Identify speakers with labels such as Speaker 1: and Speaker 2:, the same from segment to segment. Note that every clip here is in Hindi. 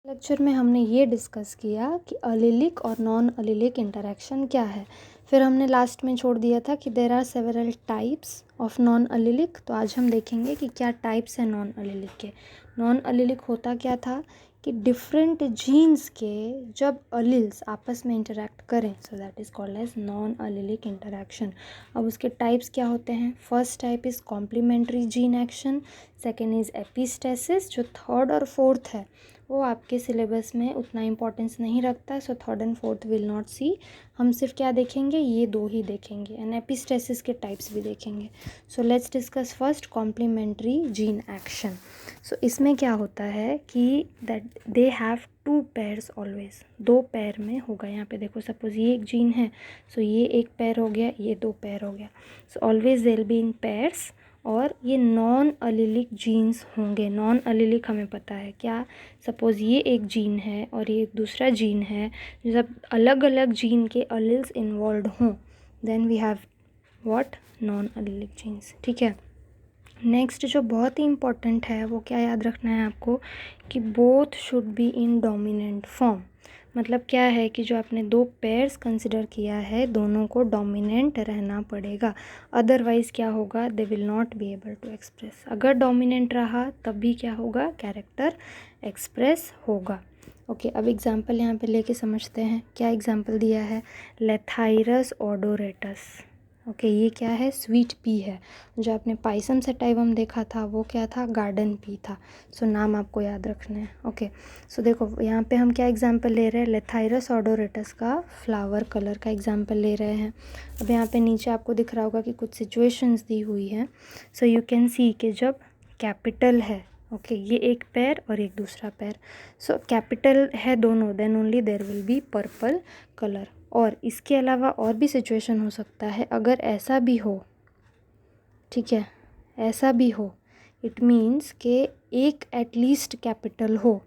Speaker 1: लेक्चर में हमने ये डिस्कस किया कि अलिलिक और नॉन अलिलिक इंटरेक्शन क्या है। फिर हमने लास्ट में छोड़ दिया था कि there are several types of non allelic. तो आज हम देखेंगे कि क्या टाइप्स हैं नॉन अलिलिक के। नॉन अलिलिक होता क्या था कि डिफरेंट जीन्स के जब अलिल्स आपस में इंटरेक्ट करें, so that is called as non allelic interaction. अब उसके टाइप्स क्या होते हैं? First type is complementary gene action, second is epistasis, जो थर्ड और फोर्थ है वो आपके सिलेबस में उतना इम्पोर्टेंस नहीं रखता है। So third and fourth will not see, हम सिर्फ क्या देखेंगे, ये दो ही देखेंगे, एंड एपिस्टेसिस के टाइप्स भी देखेंगे। So let's discuss first complementary gene action. So इसमें क्या होता है कि that they have two pairs always, दो पेयर में होगा। यहाँ पे देखो, सपोज ये एक जीन है, सो ये एक पेयर हो गया, ये दो पेयर हो गया। So always they will be in pairs, और ये नॉन अलिलिक जीन्स होंगे। नॉन अलिलिक हमें पता है क्या, सपोज़ ये एक जीन है और ये एक दूसरा जीन है, जब अलग अलग जीन के अलिल्स इन्वॉल्व हों then we have what, non allelic genes. ठीक है। नेक्स्ट जो बहुत ही इम्पॉर्टेंट है वो क्या याद रखना है आपको, कि both should be in dominant form. मतलब क्या है कि जो आपने दो पेयर्स कंसिडर किया है, दोनों को डोमिनेंट रहना पड़ेगा, अदरवाइज़ क्या होगा, they will not be able to express. अगर डोमिनेंट रहा तब भी क्या होगा, कैरेक्टर एक्सप्रेस होगा। ओके, अब एग्जाम्पल यहाँ पे लेके समझते हैं। क्या एग्जाम्पल दिया है, लेथाइरस ओडोरेटस। ओके, ये क्या है, स्वीट पी है। जो आपने पाइसम सेटाइवम देखा था वो क्या था, गार्डन पी था। सो नाम आपको याद रखना है। ओके, सो देखो यहाँ पे हम क्या एग्जांपल ले रहे हैं, लेथाइरस ओडोरेटस का फ्लावर कलर का एग्जांपल ले रहे हैं। अब यहाँ पे नीचे आपको दिख रहा होगा कि कुछ सिचुएशंस दी हुई हैं। सो यू कैन सी कि जब कैपिटल है, ओके, ये एक पैर और एक दूसरा पैर, सो कैपिटल है दोनों, then only there will be purple colour. और इसके अलावा और भी सिचुएशन हो सकता है, अगर ऐसा भी हो, ठीक है, ऐसा भी हो, इट मीन्स कि एक एटलीस्ट कैपिटल हो,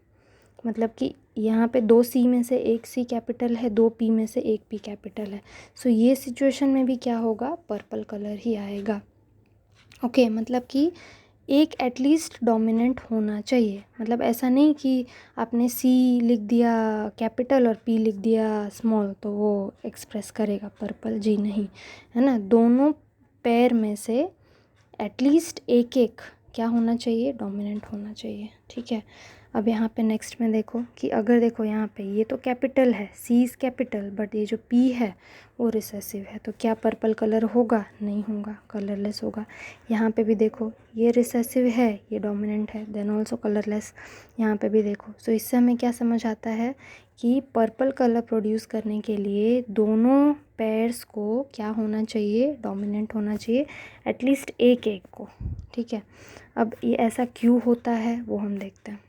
Speaker 1: मतलब कि यहाँ पे दो सी में से एक सी कैपिटल है, दो पी में से एक पी कैपिटल है। सो ये सिचुएशन में भी क्या होगा, पर्पल कलर ही आएगा। ओके, मतलब कि एक एटलीस्ट डोमिनेंट होना चाहिए। मतलब ऐसा नहीं कि आपने सी लिख दिया कैपिटल और पी लिख दिया स्मॉल तो वो एक्सप्रेस करेगा पर्पल, जी नहीं, है ना। दोनों पेयर में से एटलीस्ट एक एक क्या होना चाहिए, डोमिनेंट होना चाहिए। ठीक है। अब यहाँ पे नेक्स्ट में देखो कि अगर देखो यहाँ पे ये तो कैपिटल है, सी इज़ कैपिटल, बट ये जो पी है वो रिसेसिव है, तो क्या पर्पल कलर होगा, नहीं होगा, कलरलेस होगा। यहाँ पे भी देखो ये रिसेसिव है, ये डोमिनेंट है, देन ऑल्सो कलरलेस। यहाँ पे भी देखो। सो इससे हमें क्या समझ आता है कि पर्पल कलर प्रोड्यूस करने के लिए दोनों पेयर्स को क्या होना चाहिए, डोमिनेंट होना चाहिए, एटलीस्ट एक एक को। ठीक है। अब ये ऐसा क्यों होता है वो हम देखते हैं।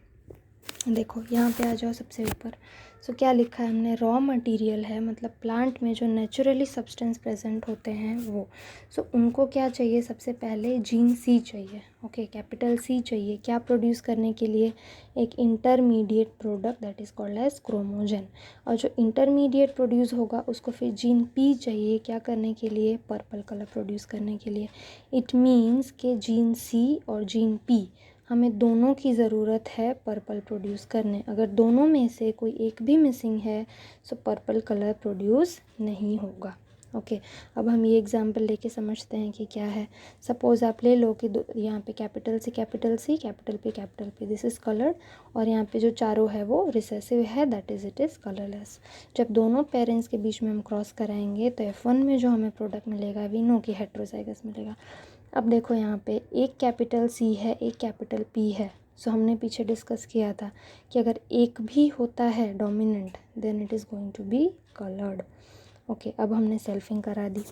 Speaker 1: देखो यहाँ पे आ जाओ सबसे ऊपर। सो क्या लिखा है हमने, रॉ मटेरियल है, मतलब प्लांट में जो नेचुरली सब्सटेंस प्रेजेंट होते हैं वो। सो उनको क्या चाहिए, सबसे पहले जीन सी चाहिए। ओके, कैपिटल सी चाहिए, क्या प्रोड्यूस करने के लिए, एक intermediate product that is called as chromogen. और जो इंटरमीडिएट प्रोड्यूस होगा उसको फिर जीन पी चाहिए, क्या करने के लिए, पर्पल कलर प्रोड्यूस करने के लिए। इट मीन्स के जीन सी और जीन पी, हमें दोनों की ज़रूरत है पर्पल प्रोड्यूस करने। अगर दोनों में से कोई एक भी मिसिंग है सो पर्पल कलर प्रोड्यूस नहीं होगा। ओके, अब हम ये एग्जांपल लेके समझते हैं कि क्या है। सपोज़ आप ले लो कि यहाँ पे capital C capital C, capital P, this is coloured, और यहाँ पे जो चारों है वो रिसेसिव है, that is it is colourless. जब दोनों पेरेंट्स के बीच में हम क्रॉस कराएंगे तो F1 में जो हमें प्रोडक्ट मिलेगा वी नो कि हेट्रोजाइगस मिलेगा। अब देखो यहाँ पे एक कैपिटल सी है, एक कैपिटल पी है। सो हमने पीछे डिस्कस किया था कि अगर एक भी होता है dominant then it is going to be coloured. Okay, अब हमने सेल्फिंग करा दी।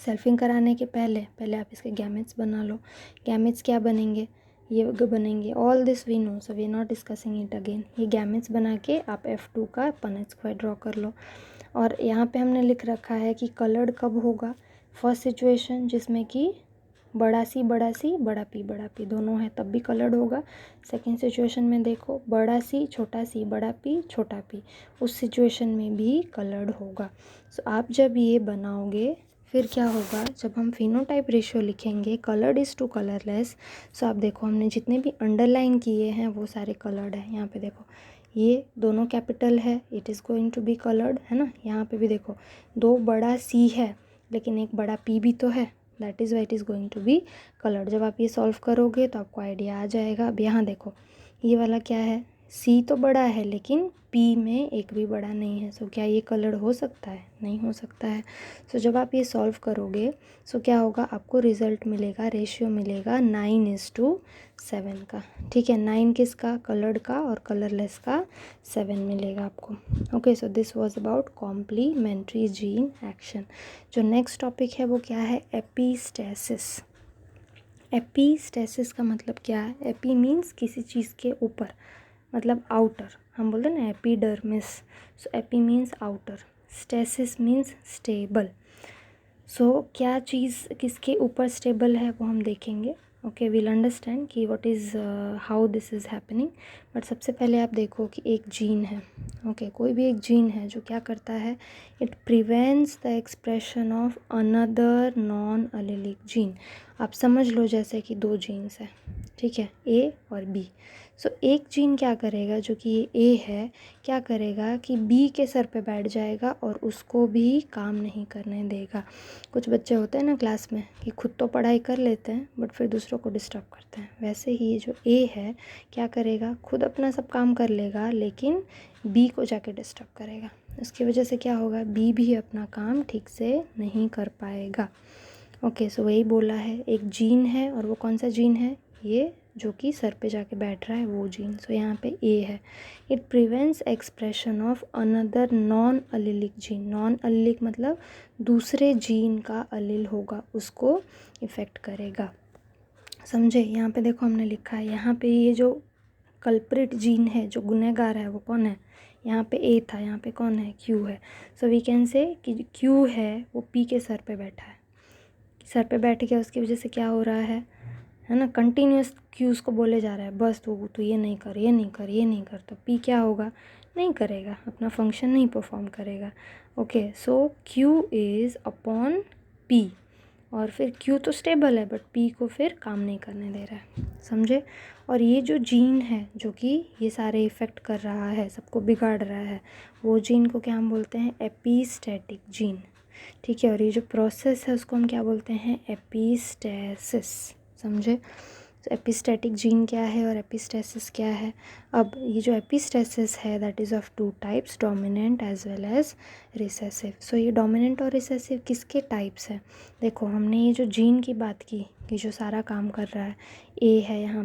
Speaker 1: सेल्फिंग कराने के पहले आप इसके गैमेट्स बना लो। गैमेट्स क्या बनेंगे, ये बनेंगे, all this we know, so we not discussing it again. ये गैमेट्स बना के आप F2 का पनेट स्क्वायर ड्रॉ कर लो। और यहाँ पे हमने लिख रखा है कि कलर्ड कब होगा, फर्स्ट सिचुएशन जिसमें कि बड़ा सी बड़ा पी दोनों है तब भी कलर्ड होगा। सेकेंड सिचुएशन में देखो बड़ा सी बड़ा पी छोटा पी, उस सिचुएशन में भी कलर्ड होगा। सो आप जब ये बनाओगे फिर क्या होगा, जब हम फिनोटाइप रेशियो लिखेंगे कलर्ड इज़ टू कलरलेस, सो आप देखो हमने जितने भी अंडरलाइन किए हैं वो सारे कलर्ड है। यहाँ पे देखो ये दोनों कैपिटल है, it is going to be coloured, है ना। यहाँ पे भी देखो 2 बड़ा सी है लेकिन एक बड़ा पी भी तो है, that is why it is going to be coloured. जब आप ये सॉल्व करोगे तो आपको आइडिया आ जाएगा। अब यहाँ देखो ये वाला क्या है, सी तो बड़ा है लेकिन पी में एक भी बड़ा नहीं है, सो क्या ये कलर्ड हो सकता है, नहीं हो सकता है। सो जब आप ये सॉल्व करोगे सो क्या होगा, आपको रिजल्ट मिलेगा, रेशियो मिलेगा 9:7 का। ठीक है, 9 किसका, कलर्ड का, और कलरलेस का 7 मिलेगा आपको। Okay, so this was about complementary gene action. जो नेक्स्ट टॉपिक है वो क्या है, एपिस्टेसिस। एपिस्टेसिस का मतलब क्या है, एपी मीन्स किसी चीज़ के ऊपर, मतलब आउटर, हम बोलते हैं ना epidermis, so epi means outer, stasis means stable. So क्या चीज़ किसके ऊपर स्टेबल है वो हम देखेंगे। ओके, वील अंडरस्टैंड कि what is how this is happening. But सबसे पहले आप देखो कि एक जीन है। ओके, कोई भी एक जीन है जो क्या करता है, it prevents the expression of another non allelic gene. आप समझ लो जैसे कि 2 जीन्स हैं, ठीक है, ए और बी। सो एक जीन क्या करेगा, जो कि ये ए है, क्या करेगा कि बी के सर पे बैठ जाएगा और उसको भी काम नहीं करने देगा। कुछ बच्चे होते हैं ना क्लास में कि खुद तो पढ़ाई कर लेते हैं बट फिर दूसरों को डिस्टर्ब करते हैं, वैसे ही ये जो ए है क्या करेगा, खुद अपना सब काम कर लेगा लेकिन बी को जाके डिस्टर्ब करेगा। उसकी वजह से क्या होगा, बी भी अपना काम ठीक से नहीं कर पाएगा। ओके, सो वही बोला है, एक जीन है और वो कौन सा जीन है, ये जो कि सर पे जाके बैठ रहा है वो जीन। सो यहाँ पे ए है, it prevents expression of another non allelic gene. Non allelic मतलब दूसरे जीन का अलिल होगा उसको इफ़ेक्ट करेगा, समझे। यहाँ पे देखो हमने लिखा है, यहाँ पे ये जो कल्प्रिट जीन है, जो गुनहगार है, वो कौन है, यहाँ पे ए था, यहाँ पे कौन है, क्यू है। सो वी कैन से कि क्यू है वो पी के सर पे बैठा है, सर पे बैठ गया, उसकी वजह से क्या हो रहा है ना, कंटिन्यूस क्यू उसको बोले जा रहा है बस तो ये नहीं कर, ये नहीं कर, ये नहीं कर, तो पी क्या होगा, नहीं करेगा, अपना फंक्शन नहीं परफॉर्म करेगा। Okay, so Q is upon P, और फिर क्यू तो स्टेबल है बट पी को फिर काम नहीं करने दे रहा है, समझे। और ये जो जीन है जो कि ये सारे इफ़ेक्ट कर रहा है, सबको बिगाड़ रहा है, वो जीन को क्या हम बोलते हैं, एपिस्टेटिक जीन। ठीक है, और ये जो प्रोसेस है उसको हम क्या बोलते हैं, एपिस्टेसिस, समझे। तो एपिस्टेटिक जीन क्या है और एपिस्टेसिस क्या है। अब ये जो एपिस्टेसिस है that is of 2 types, dominant as well as recessive. So ये डोमिनेंट और रिसेसिव किसके टाइप्स है, देखो हमने ये जो जीन की बात की कि जो सारा काम कर रहा है, ए है यहाँ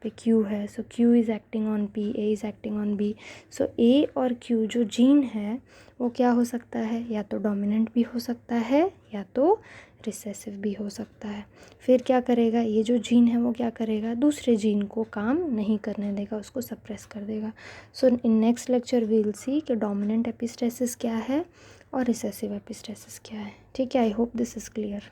Speaker 1: पे क्यू है, so Q is acting on P, A is acting on B. So A और क्यू जो जीन है वो क्या हो सकता है, या तो डोमिनेंट भी हो सकता है या तो रिसेसिव भी हो सकता है। फिर क्या करेगा, ये जो जीन है वो क्या करेगा, दूसरे जीन को काम नहीं करने देगा, उसको सप्रेस कर देगा। So in next lecture we will see कि डोमिनेंट एपिस्टेसिस क्या है और रिसेसिव एपिस्टेसिस क्या है। ठीक है, I hope this is clear.